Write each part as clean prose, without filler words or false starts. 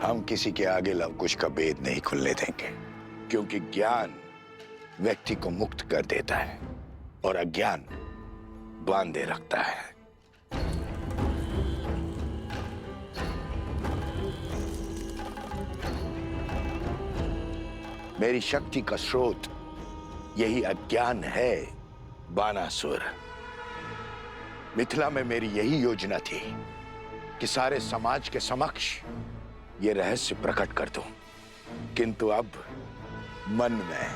हम किसी के आगे लव कुश का भेद नहीं खुलने देंगे, क्योंकि ज्ञान व्यक्ति को मुक्त कर देता है और अज्ञान बांधे रखता है। मेरी शक्ति का स्रोत यही अज्ञान है बानासुर। मिथिला में मेरी यही योजना थी कि सारे समाज के समक्ष ये रहस्य प्रकट कर दूं, किंतु अब मन में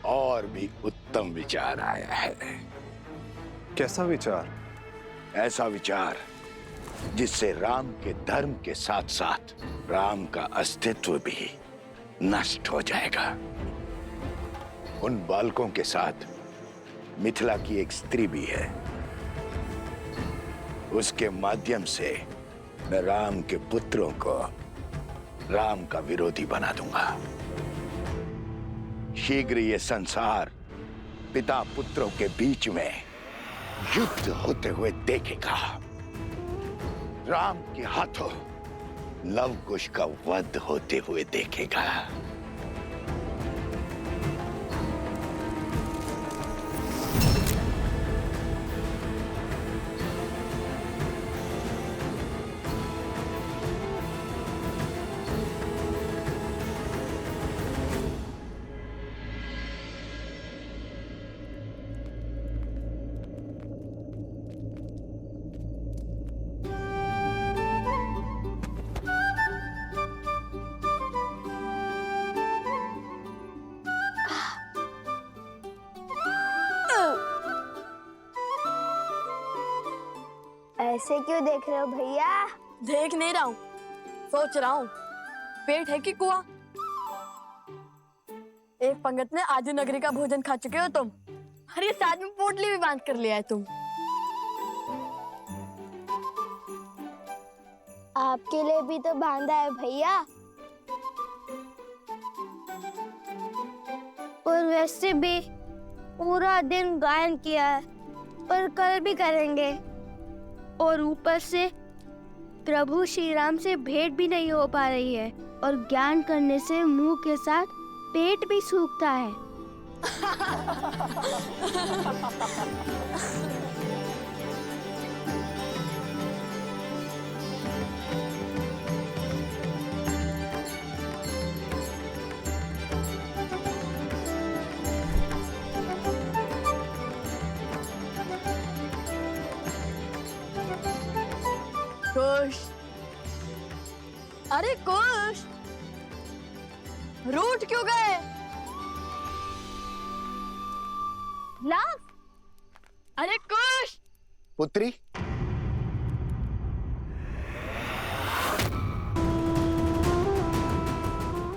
और भी उत्तम विचार आया है। कैसा विचार? ऐसा विचार जिससे राम के धर्म के साथ साथ राम का अस्तित्व भी नष्ट हो जाएगा। उन बालकों के साथ मिथिला की एक स्त्री भी है। उसके माध्यम से मैं राम के पुत्रों को राम का विरोधी बना दूंगा। शीघ्र ये संसार पिता पुत्रों के बीच में युद्ध होते हुए देखेगा। राम के हाथों लव कुश का वध होते हुए देखेगा। ऐसे क्यों देख रहे हो भैया? देख नहीं रहा हूँ, सोच रहा हूँ पेट है कि कुआं। एक पंगत में आधी नगरी का भोजन खा चुके हो तुम, और ये साथ में पोटली भी बांध कर लिया है तुम। आपके लिए भी तो बांधा है भैया। और वैसे भी पूरा दिन गायन किया है और कल भी करेंगे, और ऊपर से प्रभु श्री राम से भेंट भी नहीं हो पा रही है, और ज्ञान करने से मुंह के साथ पेट भी सूखता है। कुश, अरे कुश, रूठ क्यों गए? लव, अरे कुश, पुत्री,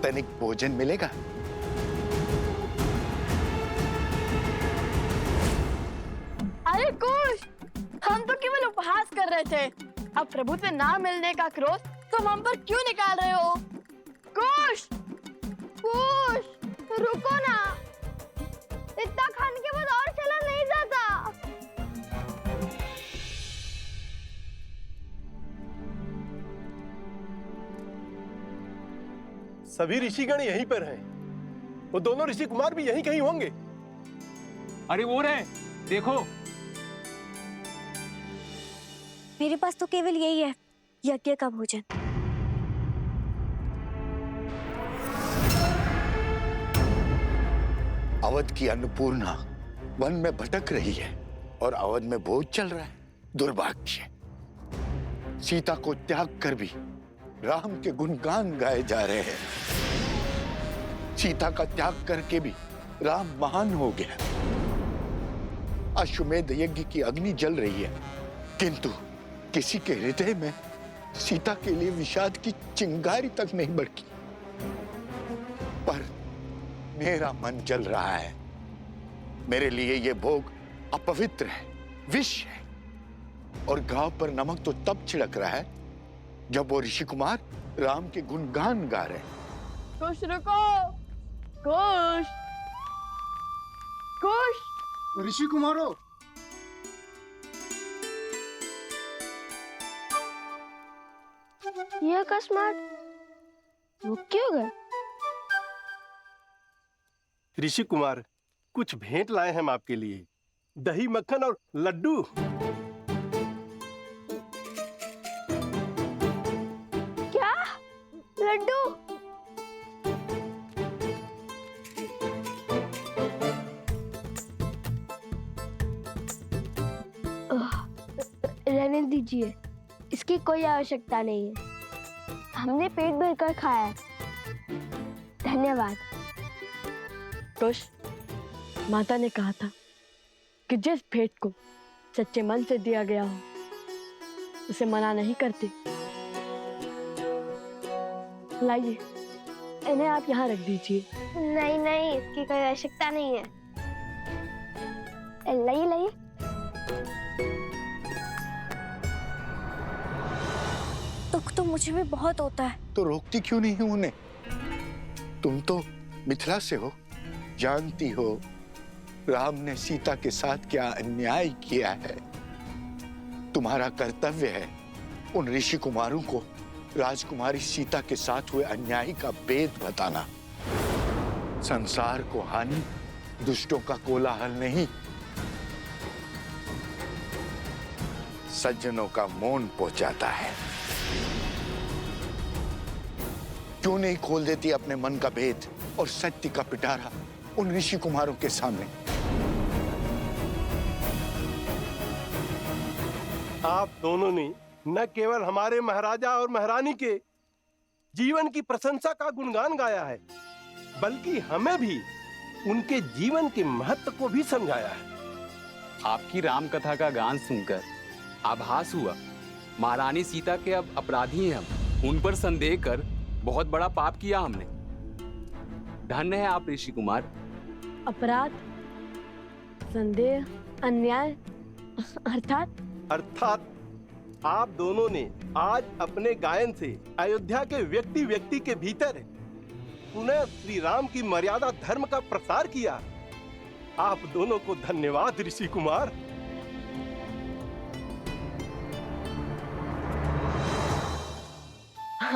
तनिक भोजन मिलेगा? अरे कुश, हम तो केवल उपहास कर रहे थे। अब प्रभु से ना मिलने का क्रोध तुम हम पर क्यों निकाल रहे हो? कुश, कुश, रुको ना, इतना खाने के बाद और चला नहीं जाता। सभी ऋषिगण यहीं पर हैं। वो दोनों ऋषि कुमार भी यहीं कहीं होंगे। अरे वो रहे, देखो। मेरे पास तो केवल यही है, यज्ञ का भोजन। अवध की अन्नपूर्णा वन में भटक रही है और अवध में भोज चल रहा है। दुर्भाग्य, सीता को त्याग कर भी राम के गुणगान गाए जा रहे हैं। सीता का त्याग करके भी राम महान हो गया। अश्वमेध यज्ञ की अग्नि जल रही है, किंतु किसी के हृदय में सीता के लिए विषाद की चिंगारी तक नहीं भड़की। पर मेरा मन जल रहा है। मेरे लिए ये भोग अपवित्र है, विष है, और घाव पर नमक तो तब छिड़क रहा है जब वो ऋषि कुमार राम के गुणगान गा रहे हैं। कुश रुको, कुश, कुश, ऋषि कुमारों, ये अकस्मात वो क्यों गए? ऋषि कुमार, कुछ भेंट लाए हम आपके लिए, दही मक्खन और लड्डू। क्या? लड्डू? रहने दीजिए, इसकी कोई आवश्यकता नहीं है। हमने पेट भरकर खाया है। धन्यवाद। कुश, माता ने कहा था कि जिस भेंट को सच्चे मन से दिया गया हो उसे मना नहीं करते। लाइए, इन्हें आप यहाँ रख दीजिए। नहीं नहीं, इसकी कोई आवश्यकता नहीं है। लाइए लाइए। दुख तो मुझे भी बहुत होता है। तो रोकती क्यों नहीं हूं उन्हें? तुम तो मिथिला से हो, जानती हो राम ने सीता के साथ क्या अन्याय किया है। तुम्हारा कर्तव्य है उन ऋषि कुमारों को राजकुमारी सीता के साथ हुए अन्याय का भेद बताना। संसार को हानि दुष्टों का कोलाहल नहीं, सज्जनों का मौन पहुंचाता है। क्यों नहीं खोल देती अपने मन का भेद और सत्य का पिटारा उन ऋषि कुमारों के सामने? आप दोनों ने न केवल हमारे महाराजा और महारानी के जीवन की प्रशंसा का गुणगान गाया है, बल्कि हमें भी उनके जीवन के महत्व को भी समझाया है। आपकी राम कथा का गान सुनकर आभास हुआ महारानी सीता के अब अपराधी हैं हम। उन पर संदेह कर बहुत बड़ा पाप किया हमने। धन्य है आप ऋषि कुमार। अपराध, संदेह, अन्याय अर्थात आप दोनों ने आज अपने गायन से अयोध्या के व्यक्ति व्यक्ति के भीतर पुनः श्री राम की मर्यादा धर्म का प्रसार किया। आप दोनों को धन्यवाद ऋषि कुमार।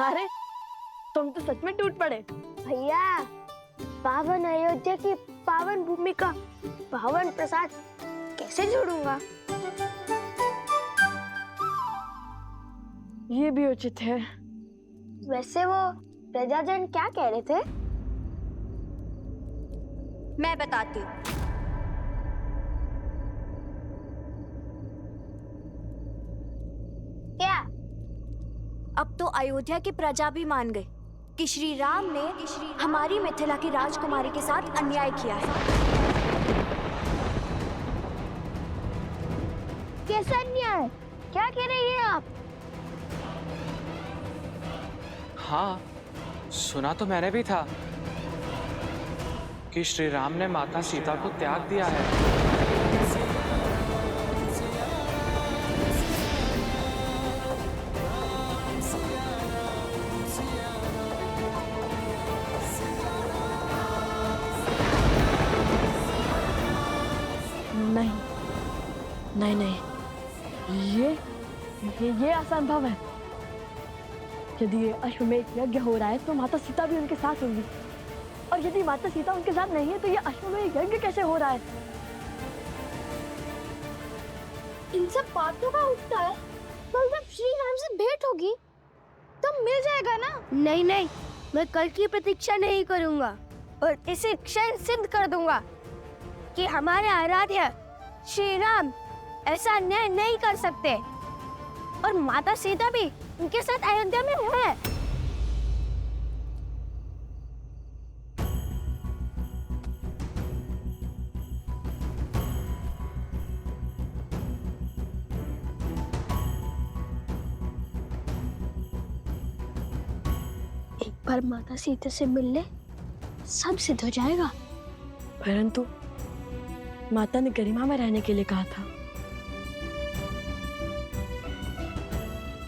अरे तुम तो सच में टूट पड़े। भैया, पावन अयोध्या की पावन भूमि का पावन प्रसाद कैसे जोड़ूंगा? ये भी उचित है। वैसे वो प्रजाजन क्या कह रहे थे? मैं बताती हूँ। क्या? अब तो अयोध्या की प्रजा भी मान गई कि श्री राम ने हमारी मिथिला की राजकुमारी के साथ अन्याय किया है। कैसा अन्याय? क्या कह रही हैं आप? हाँ, सुना तो मैंने भी था कि श्री राम ने माता सीता को त्याग दिया है। नहीं नहीं, ये असंभव है। यदि ये अश्वमेध यज्ञ हो रहा है तो माता सीता भी उनके साथ होंगी, और यदि माता सीता उनके साथ नहीं है तो ये अश्वमेध यज्ञ कैसे हो रहा है? इन सब बातों का उत्तर कल जब श्री राम से भेंट होगी तब मिल जाएगा ना? नहीं नहीं, मैं कल की प्रतीक्षा नहीं करूंगा और इसे क्षण सिद्ध कर दूंगा कि हमारे आराध्य श्री राम ऐसा अन्याय नहीं कर सकते, और माता सीता भी उनके साथ अयोध्या में है। एक बार माता सीता से मिलने सब सिद्ध हो जाएगा। परंतु माता ने गरिमा में रहने के लिए कहा था।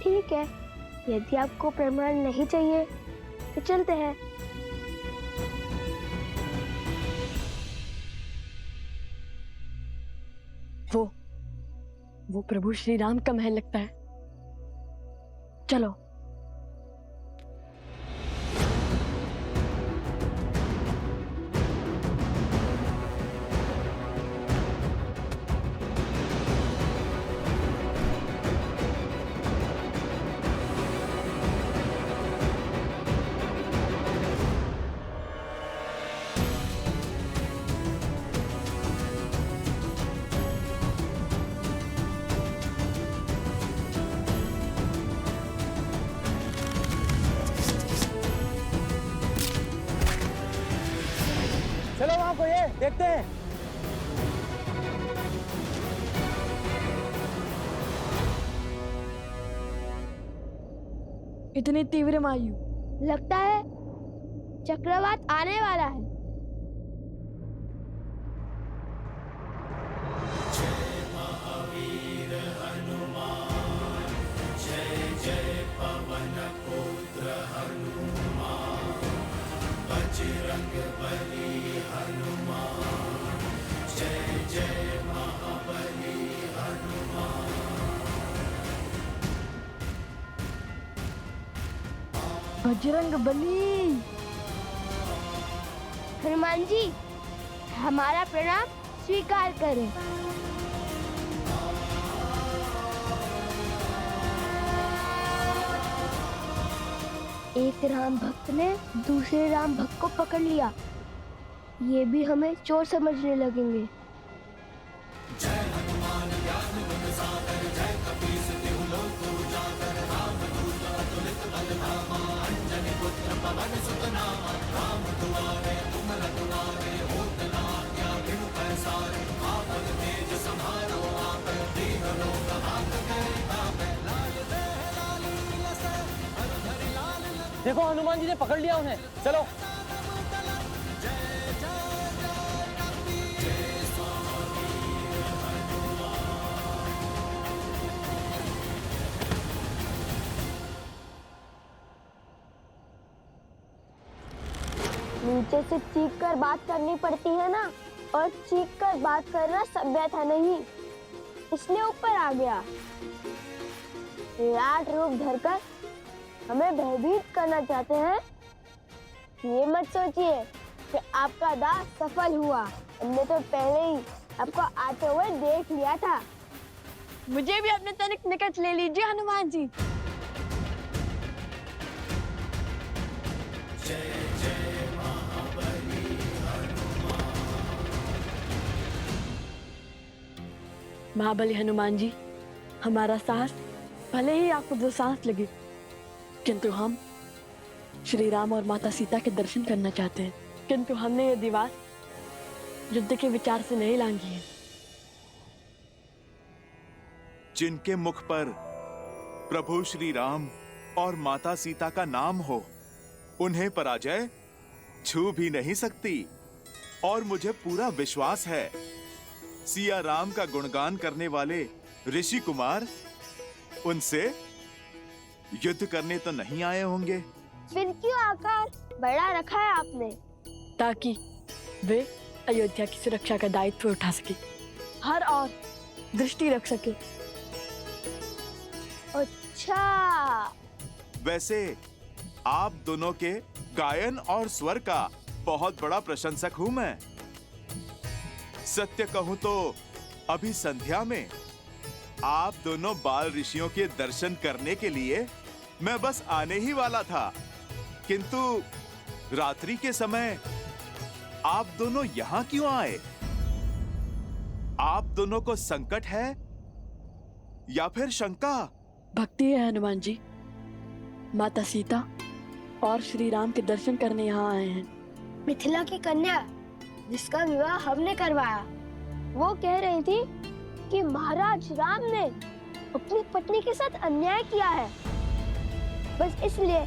ठीक है, यदि आपको प्रमाण नहीं चाहिए तो चलते हैं। वो प्रभु श्री राम का महल लगता है। चलो। देखते हैं। इतनी तीव्र वायु, लगता है चक्रवात आने वाला है। बजरंग बली। हनुमान जी, हमारा प्रणाम स्वीकार करें। एक राम भक्त ने दूसरे राम भक्त को पकड़ लिया। ये भी हमें चोर समझने लगेंगे। देखो हनुमान जी ने पकड़ लिया उन्हें, चलो। नीचे से चीख कर बात करनी पड़ती है ना, और चीख कर बात करना सभ्यता नहीं, इसलिए ऊपर आ गया। विराट रूप धरकर हमें भयभीत करना चाहते हैं। ये मत सोचिए कि आपका दांव सफल हुआ। हमने तो पहले ही आपको आते हुए देख लिया था। मुझे भी अपने तनिक निकट ले लीजिए हनुमान जी। महाबली हनुमान जी, हमारा साहस भले ही आपको दो सांस लगे, किंतु हम श्री राम और माता सीता के दर्शन करना चाहते हैं। किंतु हमने ये दीवार युद्ध के विचार से नहीं लांघी है। जिनके मुख पर प्रभु श्री राम और माता सीता का नाम हो, उन्हें पराजय छू भी नहीं सकती। और मुझे पूरा विश्वास है, सिया राम का गुणगान करने वाले ऋषि कुमार उनसे युद्ध करने तो नहीं आए होंगे। फिर क्यों आकार बड़ा रखा है आपने? ताकि वे अयोध्या की सुरक्षा का दायित्व उठा सके, हर और दृष्टि रख सके। अच्छा, वैसे आप दोनों के गायन और स्वर का बहुत बड़ा प्रशंसक हूं मैं। सत्य कहूं तो अभी संध्या में आप दोनों बाल ऋषियों के दर्शन करने के लिए मैं बस आने ही वाला था, किंतु रात्रि के समय आप दोनों यहां क्यों आए? आप दोनों को संकट है या फिर शंका? भक्ति है हनुमान जी। माता सीता और श्री राम के दर्शन करने यहाँ आए हैं। मिथिला की कन्या जिसका विवाह हमने करवाया, वो कह रही थी कि महाराज राम ने अपनी पत्नी के साथ अन्याय किया है। बस इसलिए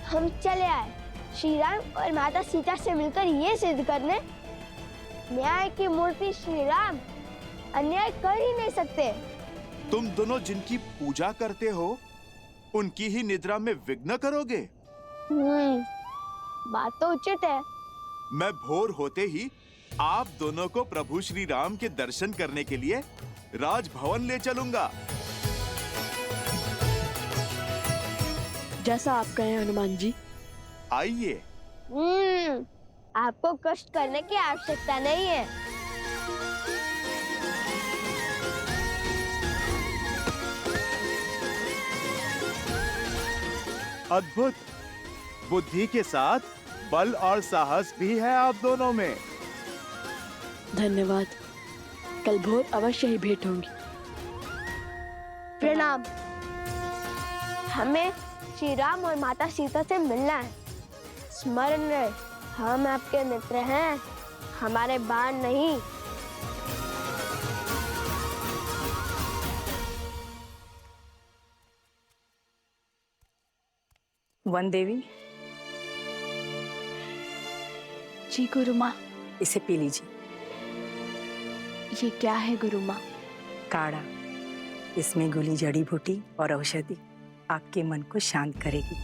हम चले आए, श्री राम और माता सीता से मिलकर ये सिद्ध करने, न्याय की मूर्ति श्री राम अन्याय कर ही नहीं सकते। तुम दोनों जिनकी पूजा करते हो, उनकी ही निद्रा में विघ्न करोगे? बात तो उचित है। मैं भोर होते ही आप दोनों को प्रभु श्री राम के दर्शन करने के लिए राजभवन ले चलूंगा। जैसा आप कहें हनुमान जी। आइए। आपको कष्ट करने की आवश्यकता नहीं है। अद्भुत बुद्धि के साथ बल और साहस भी है आप दोनों में। धन्यवाद। कल भोर अवश्य ही भेंट होंगी। प्रणाम। हमें श्री राम और माता सीता से मिलना है। स्मरण रहे, हम आपके मित्र हैं। हमारे बाण नहीं। वन देवी, जी गुरु माँ। इसे पी लीजिए। ये क्या है गुरु माँ? काढ़ा। इसमें घुली जड़ी बूटी और औषधि आपके मन को शांत करेगी।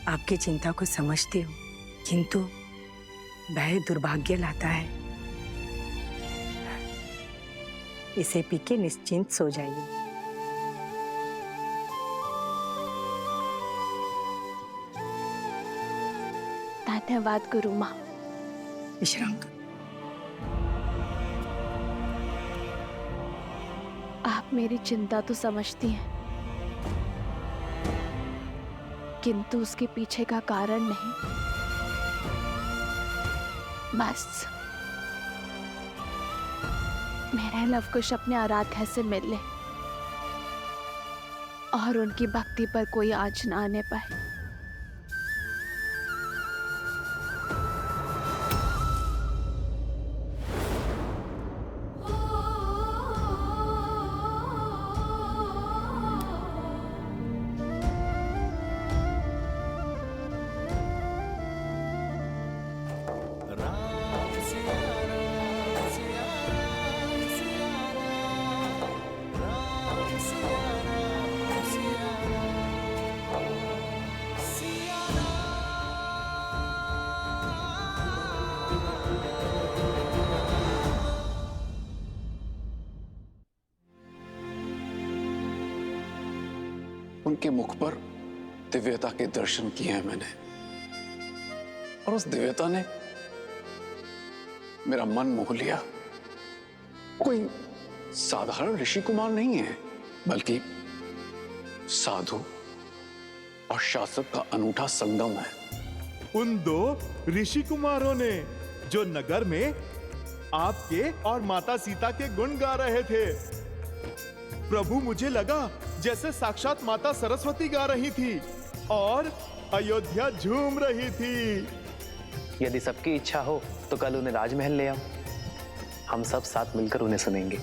आपकी चिंता को समझती हूँ, किंतु भय दुर्भाग्य लाता है। इसे पी के निश्चिंत सो जाइए। धन्यवाद गुरु माँ। विश्राम कर। आप मेरी चिंता तो समझती हैं, किंतु उसके पीछे का कारण नहीं। बस मेरे लवकुश अपने आराध्या से मिल ले और उनकी भक्ति पर कोई आँच न आने पाए। उनके मुख पर दिव्यता के दर्शन किए हैं मैंने, और उस दिव्यता ने मेरा मन मोह लिया। कोई साधारण ऋषि कुमार नहीं है, बल्कि साधु और शासक का अनूठा संगम है। उन दो ऋषि कुमारों ने जो नगर में आपके और माता सीता के गुण गा रहे थे। प्रभु, मुझे लगा जैसे साक्षात माता सरस्वती गा रही थी और अयोध्या झूम रही थी। यदि सबकी इच्छा हो तो कल उन्हें राजमहल ले आओ, हम सब साथ मिलकर उन्हें सुनेंगे।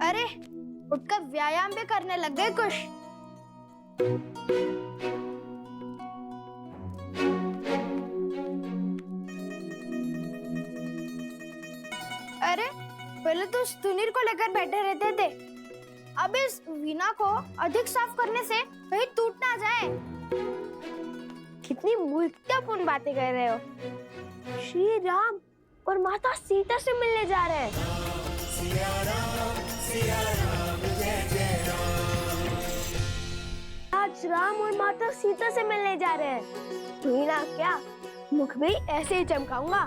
अरे उठकर व्यायाम भी करने लग गए कुछ। अरे पहले तो सुनील को लेकर बैठे रहते थे, अब इस वीणा को अधिक साफ करने से कहीं टूट ना जाए। कितनी मूर्खतापूर्ण बातें कर रहे हो। श्री राम और माता सीता से मिलने जा रहे हैं। आज राम और माता सीता से मिलने जा रहे हैं। वीणा क्या, मुख भी ऐसे ही चमकाऊंगा,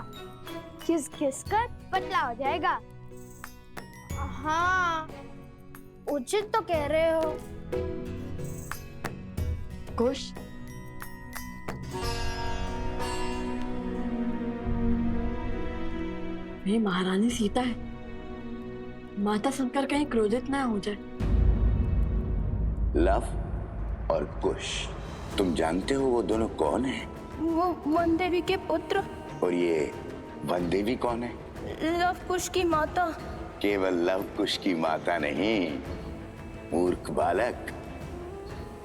घिस घिस कर पतला हो जाएगा। हाँ, उचित तो कह रहे हो। कुश, वे महारानी सीता है। माता सुनकर कहीं क्रोधित ना हो जाए। लव और कुश, तुम जानते हो वो दोनों कौन हैं? वो वन देवी के पुत्र। और ये वन देवी कौन है? लव कुश की माता। केवल लव कुश की माता नहीं, मूर्ख बालक,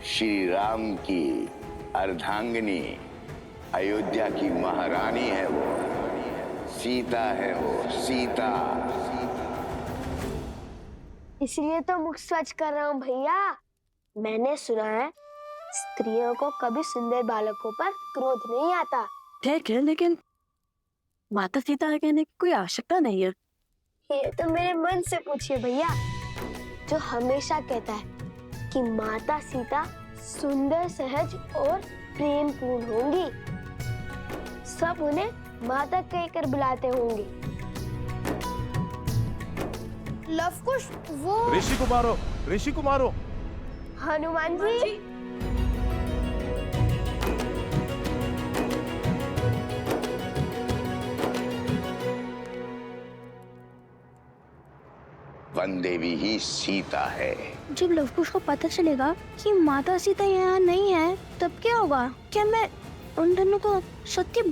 श्री राम की अर्धांगिनी, अयोध्या की महारानी है वो, सीता है वो, सीता। इसलिए तो मुख स्वच्छ कर रहा हूँ भैया। मैंने सुना है स्त्रियों को कभी सुंदर बालकों पर क्रोध नहीं आता। ठीक है, लेकिन माता सीता कहने की कोई आवश्यकता नहीं है। ये तो मेरे मन से पूछिए भैया, जो हमेशा कहता है कि माता सीता सुंदर, सहज और प्रेम पूर्ण होंगी। सब उन्हें माता कहकर बुलाते होंगे। लवकुश वो ऋषि कुमारों, हनुमान जी। वन देवी ही सीता है। जब लव कुश को पता चलेगा कि माता सीता यहाँ नहीं है, तब क्या होगा? क्या मैं उन दोनों को सत्य